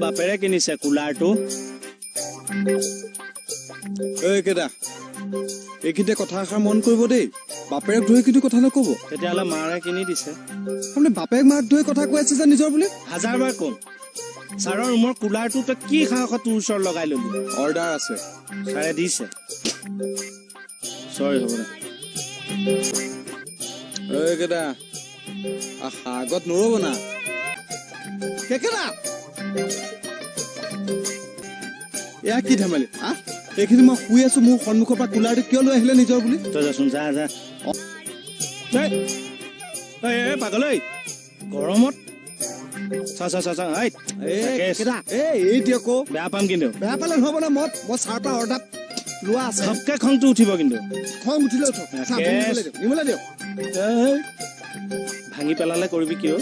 বাপেৰে কিনিছে কুলাৰটো। কেইটা এইখিনিতে কথা এষাৰ মন কৰিব দেই, বাপেৰক ধৰি কিন্তু কথা নকব। তেতিয়াহ'লে মাৰে কিনি দিছে। আপুনি বাপেক মাক ধৰি কথা কৈ আছে যে নিজৰ বুলি। 1000বাৰ কম ছাৰৰ ৰুমৰ কুলাৰটো তই কি সাহসত তোৰ ওচৰত লগাই ললি? অৰ্ডাৰ আছে, ছাৰে দিছে। চৰি হ'ব দে। কেইটা আগত নৰব না কেকেটা। এয়া কি ধেমালি হা? এইখিনি মই শুই আছো, মোৰ সন্মুখৰ পৰা কুলাৰটো কিয় লৈ আহিলে নিজৰ বুলি? তই যাচোন, যা যা। পাগল ঐ, গৰমত এতিয়া কো বেয়া পাম কিন্তু। বেয়া পালে নহব না। মই চাৰ পৰা অৰ্ডাৰ লোৱা আছে। সবকে খংটো উঠিব কিন্তু। খং উঠিলে উঠক, নিমলাই দিয়ক। ভাঙি পেলালে কৰিবি কিয়?